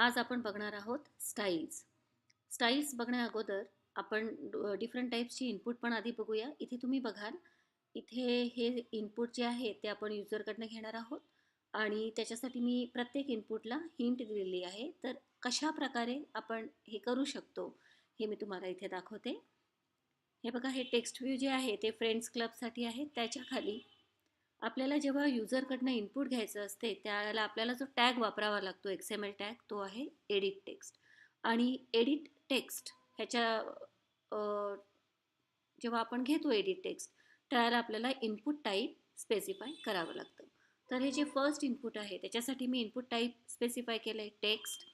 आज आपण बघणार आहोत स्टाईल्स. स्टाईल्स बघण्या अगोदर आपण डिफरंट टाइप्सची इनपुट पण आधी बघूया. इथे तुम्ही बघाल, इथे हे इनपुट जे आहे ते आपण युजरकडनं घेणार आहोत आणि त्याच्यासाठी मी प्रत्येक इनपुटला हिंट दिलेली आहे. तर कशाप्रकारे आपण हे करू शकतो, हे मी तुम्हाला इथे दाखवते. हे बघा, हे टेक्स्ट व्ह्यू जे आहे ते फ्रेंड्स क्लबसाठी आहे. त्याच्या खाली आपल्याला जेव्हा युजरकडनं इनपुट घ्यायचं असते त्यावेळेला आपल्याला जो टॅग वापरावा लागतो XML टॅग, तो आहे एडिट टेक्स्ट. आणि एडिट टेक्स्ट ह्याच्या जेव्हा आपण घेतो एडिट टेक्स्ट त्यावेळेला आपल्याला इनपुट टाईप स्पेसिफाय करावं लागतं. तर हे जे फर्स्ट इनपुट आहे त्याच्यासाठी मी इनपुट टाईप स्पेसिफाय केलं आहे टेक्स्ट.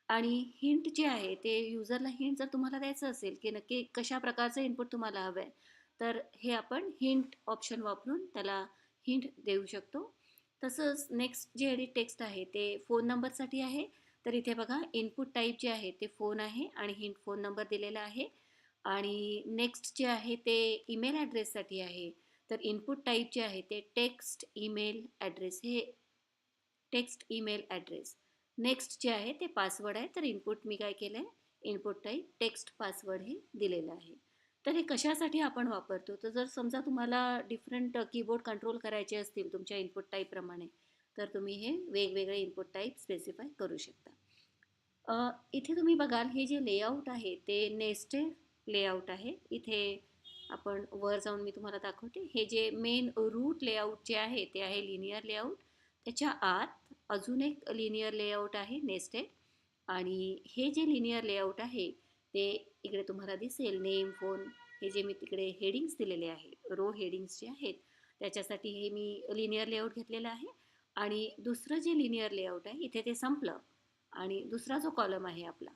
आणि हिंट जे आहे ते युजरला हिंट जर तुम्हाला द्यायचं असेल की नक्की कशा प्रकारचं इनपुट तुम्हाला हवं आहे, तर हे आपण हिंट ऑप्शन वापरून त्याला हिंट देऊ शकतो. तसंच नेक्स्ट जे एडिट टेक्स्ट आहे ते फोन नंबरसाठी आहे. तर इथे बघा, इनपुट टाईप जे आहे ते फोन आहे आणि हिंट फोन नंबर दिलेला आहे. आणि नेक्स्ट जे आहे ते ईमेल ॲड्रेससाठी आहे. तर इनपुट टाईप जे आहे ते टेक्स्ट ईमेल ॲड्रेस, हे टेक्स्ट ईमेल ॲड्रेस. नेक्स्ट जे आहे ते पासवर्ड आहे. तर इनपुट मी काय केलं आहे, इनपुट टाईप टेक्स्ट पासवर्ड हे दिलेलं आहे. तर हे कशासाठी आपण वापरतो, तर जर समजा तुम्हाला डिफरंट कीबोर्ड कंट्रोल करायचे असतील तुमच्या इनपुट टाईपप्रमाणे, तर तुम्ही हे वेगवेगळे इनपुट टाईप स्पेसिफाय करू शकता. इथे तुम्ही बघाल, हे जे लेआउट आहे ते नेस्टेड लेआउट आहे. इथे आपण वर जाऊन मी तुम्हाला दाखवते. हे जे मेन रूट लेआउट जे आहे ते आहे लिनियर लेआउट. त्याच्या आत अजून एक लिनियर लेआउट आहे नेस्टेड. आणि हे जे लिनियर लेआउट आहे ते इकडे तुम्हाला दिसेल नेम फोन. हे जे मी तिकडे हेडिंग्स दिलेले आहे, रो हेडिंग्स जे आहेत त्याच्यासाठी हे मी लिनियर लेआउट घेतलेला आहे. आणि दुसरं जे लिनियर लेआउट आहे इथे ते संपलं. आणि दुसरा जो कॉलम आहे आपला,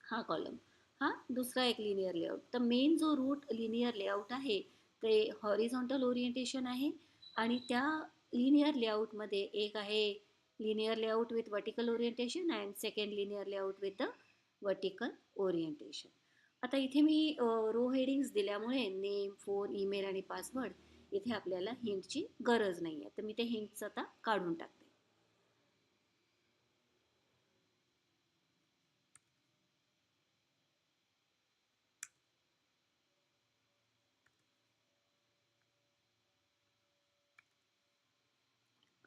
हा कॉलम, हा दुसरा एक लिनियर लेआउट. तर मेन जो रूट लिनियर लेआउट आहे ते हॉरिझॉन्टल ओरिएंटेशन आहे. आणि त्या लिनियर लेआउटमध्ये एक आहे linear layout with vertical orientation and second linear layout with the vertical orientation. आता इथे मी रो हेडिंग्स दिल्यामुळे नेम फोन ईमेल आणि पासवर्ड इथे आपल्याला हिंटची गरज नाही आहे. तर मी ते हिंट्स आता काढून टाकते.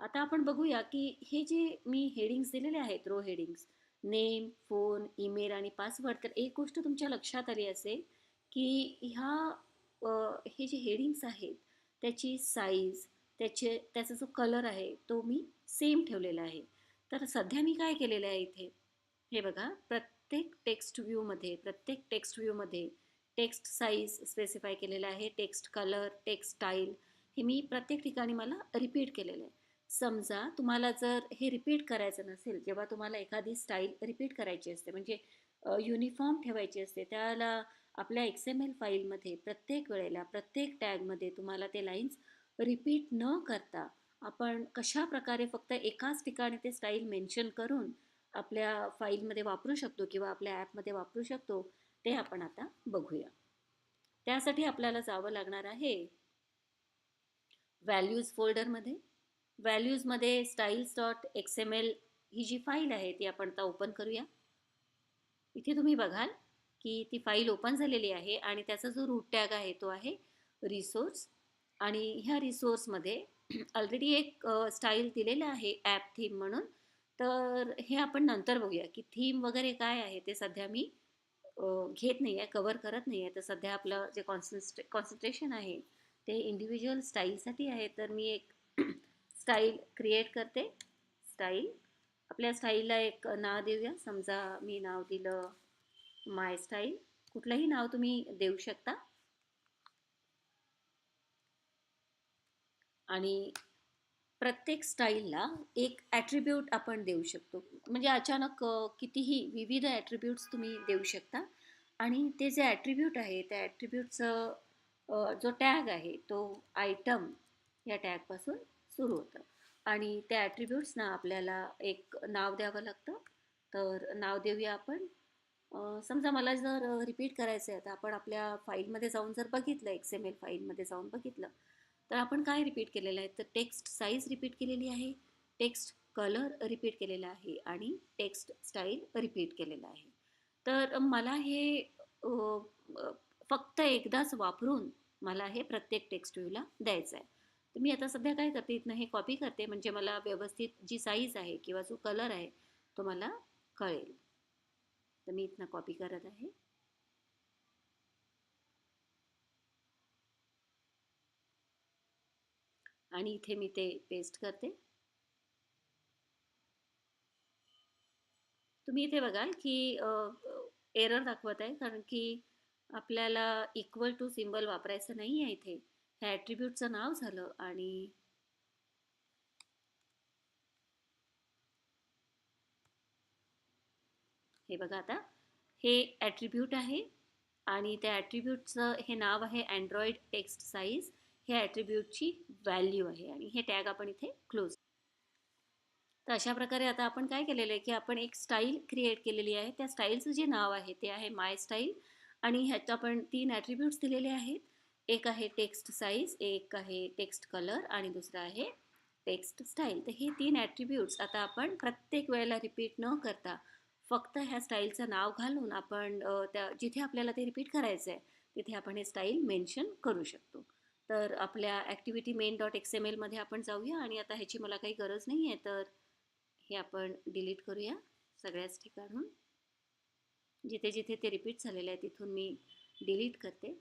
आता आपण बघूया की हे जे मी हेडिंग्स दिलेले आहेत, row headings, name phone email आणि पासवर्ड, तर एक गोष्ट तुमच्या लक्षात आली असेल की हे जे हेडिंग्स आहेत त्याची साईज, त्याचा जो कलर आहे तो मी सेम ठेवलेला आहे. तर सध्या मी काय केलेलं आहे इथे, हे बघा, प्रत्येक टेक्स्ट व्ह्यूमध्ये टेक्स्ट साईज स्पेसिफाय केलेला आहे, टेक्स्ट कलर, टेक्स्ट स्टाईल, हे मी प्रत्येक ठिकाणी मला रिपीट केलेलं आहे. समजा तुम्हाला जर हे रिपीट करायचं नसेल, जेव्हा तुम्हाला एखादी स्टाईल रिपीट करायची असते म्हणजे युनिफॉर्म ठेवायची असते, त्याला आपल्या XML फाईलमध्ये प्रत्येक वेळेला प्रत्येक टॅगमध्ये तुम्हाला ते लाईन्स रिपीट न करता आपण कशा प्रकारे फक्त एकाच ठिकाणी ते स्टाईल मेन्शन करून आपल्या फाईलमध्ये वापरू शकतो किंवा आपल्या ॲपमध्ये वापरू शकतो, ते आपण आता बघूया. त्यासाठी आपल्याला जावं लागणार आहे व्हॅल्यूज फोल्डरमध्ये. व्हॅल्यूजमध्ये styles.xml ही जी फाईल आहे ती आपण आता ओपन करूया. इथे तुम्ही बघाल की ती फाईल ओपन झालेली आहे आणि त्याचा जो रूट टॅग आहे तो आहे रिसोर्स. आणि ह्या रिसोर्समध्ये ऑलरेडी एक स्टाईल दिलेलं आहे ॲप थीम म्हणून. तर हे आपण नंतर बघूया की थीम वगैरे काय आहे, ते सध्या मी घेत नाही आहे, कवर करत नाही आहे. तर सध्या आपलं जे कॉन्सन्ट्रेशन आहे ते इंडिव्हिज्युअल स्टाईलसाठी आहे. तर मी एक स्टाईल क्रिएट करते. स्टाईल, आपल्या स्टाईलला एक नाव देऊया. समजा मी नाव दिलं माय स्टाईल. कुठलंही नाव तुम्ही देऊ शकता. आणि प्रत्येक स्टाईलला एक ॲट्रिब्यूट आपण देऊ शकतो. म्हणजे अचानक कितीही विविध ॲट्रिब्यूट्स तुम्ही देऊ शकता. आणि ते जे ॲट्रिब्यूट आहे त्या ॲट्रिब्यूटचं जो टॅग आहे तो आयटम या टॅगपासून सुरू होतं. आणि त्या ॲट्रिब्यूट्सना आपल्याला एक नाव द्यावं लागतं. तर नाव देऊया आपण. समजा मला जर रिपीट करायचं आहे, तर आपण आपल्या फाईलमध्ये जाऊन जर बघितलं, XML फाईलमध्ये जाऊन बघितलं, तर आपण काय रिपीट केलेलं आहे, तर टेक्स्ट साईज रिपीट केलेली आहे, टेक्स्ट कलर रिपीट केलेला आहे आणि टेक्स्ट स्टाईल रिपीट केलेला आहे. तर मला हे अ, अ, फक्त एकदाच वापरून मला हे प्रत्येक टेक्स्ट व्ह्यूला द्यायचं आहे. तर मी आता सध्या काय करते, इथनं हे कॉपी करते म्हणजे मला व्यवस्थित जी साईज आहे किंवा जो कलर आहे तो मला कळेल. तर मी इथनं कॉपी करत आहे आणि इथे मी ते पेस्ट करते. तुम्ही इथे बघाल की एरर दाखवत आहे, कारण की आपल्याला इक्वल टू सिम्बॉल वापरायचं नाही आहे इथे. हे ॲट्रिब्यूटचं नाव झालं आणि हे बघा आता हे ॲट्रिब्यूट आहे आणि त्या ॲट्रिब्यूटचं हे नाव आहे अँड्रॉइड टेक्स्ट साईज. हे ॲट्रिब्यूटची व्हॅल्यू आहे आणि हे टॅग आपण इथे क्लोज. तर अशा प्रकारे आता आपण काय केलेलं आहे की आपण एक स्टाईल क्रिएट केलेली आहे. त्या स्टाईलचं जे नाव आहे ते आहे माय स्टाईल आणि ह्यात आपण 3 ॲट्रिब्यूट्स दिलेले आहेत. एक आहे टेक्स्ट साईज, एक आहे टेक्स्ट कलर आणि दुसरं आहे टेक्स्ट स्टाईल. तर हे 3 ॲट्रिब्यूट्स आता आपण प्रत्येक वेळेला रिपीट न करता फक्त ह्या स्टाईलचं नाव घालून आपण त्या जिथे आपल्याला ते रिपीट करायचं आहे तिथे आपण हे स्टाईल मेन्शन करू शकतो. तर आपल्या activity main dot X M एलमध्ये आपण जाऊया आणि आता ह्याची मला काही गरज नाही आहे, तर हे आपण डिलीट करूया सगळ्याच ठिकाणून. जिथे जिथे ते रिपीट झालेलं आहे तिथून मी डिलीट करते.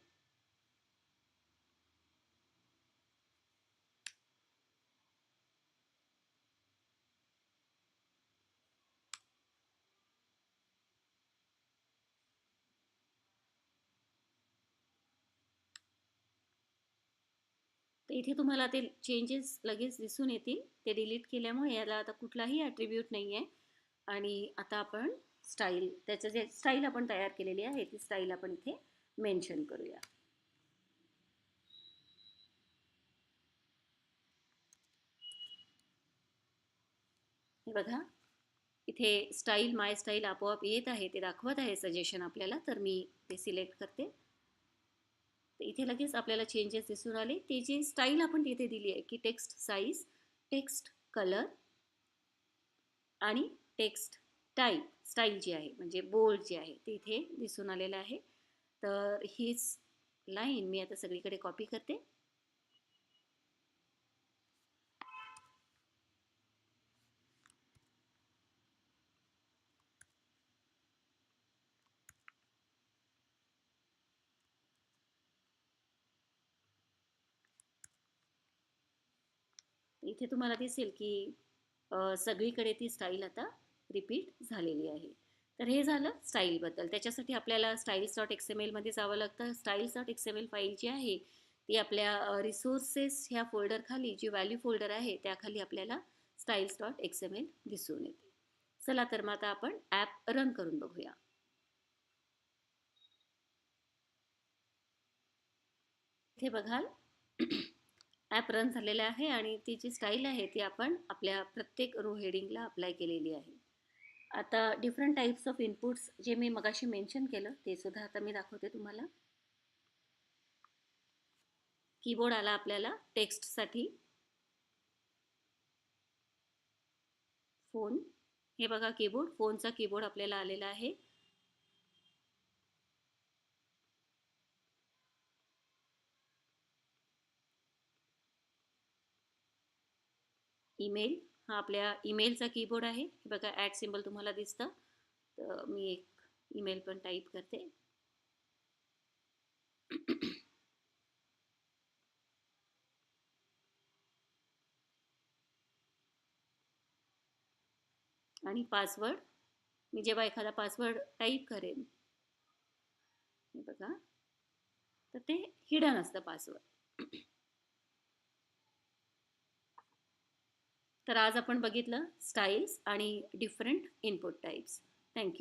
तर इथे तुम्हाला ते चेंजेस लगेच दिसून येतील. ते डिलीट केल्यामुळे याला आता कुठलाही ॲट्रिब्यूट नाही आहे आणि आता आपण स्टाईल, त्याचं जे स्टाईल आपण तयार केलेली आहे ती स्टाईल आपण इथे मेन्शन करूया. हे बघा इथे स्टाईल माय स्टाईल आपोआप येत आहे, ते दाखवत आहे सजेशन आपल्याला. तर मी ते सिलेक्ट करते. तर इथे लगेच आपल्याला चेंजेस दिसून आले. ती जी स्टाईल आपण तिथे दिली आहे की टेक्स्ट साईज, टेक्स्ट कलर आणि टेक्स्ट टाईप, स्टाईल जी आहे म्हणजे बोल्ड जे आहे ते इथे दिसून आलेलं आहे. तर हीच लाईन मी आता सगळीकडे कॉपी करते. इथे तुम्हाला दिसेल की सगळीकडे ती स्टाईल आता रिपीट झालेली आहे. तर हे झालं स्टाईलबद्दल. त्याच्यासाठी आपल्याला स्टाईल्स डॉट एक्स एम एलमध्ये जावं लागतं. Styles dot X M L file जी आहे ती आपल्या रिसोर्सेस ह्या फोल्डरखाली, जी व्हॅल्यू फोल्डर आहे त्याखाली आपल्याला styles dot X M L दिसून येते. चला तर मग आता आपण ॲप रन करून बघूया. इथे बघाल ॲप रन झालेलं आहे आणि ती जी स्टाईल आहे ती आपण आपल्या प्रत्येक रो हेडिंगला अप्लाय केलेली आहे. आता डिफरंट टाईप्स ऑफ इनपुट्स जे मी मगाशी मेन्शन केलं ते सुद्धा आता मी दाखवते तुम्हाला. कीबोर्ड आला आपल्याला टेक्स्टसाठी. फोन, हे बघा कीबोर्ड, फोनचा कीबोर्ड आपल्याला आलेला आहे. ईमेल, हा आपल्या ईमेलचा कीबोर्ड आहे. हे बघा ॲट सिम्बल तुम्हाला दिसतं. तर मी एक ईमेल पण टाईप करते. आणि पासवर्ड, मी जेव्हा एखादा पासवर्ड टाईप करेन, हे बघा, तर ते हिडन असतं पासवर्ड. तर आज आपण बघितलं स्टाईल्स आणि डिफरंट इनपुट टाईप्स. थँक्यू.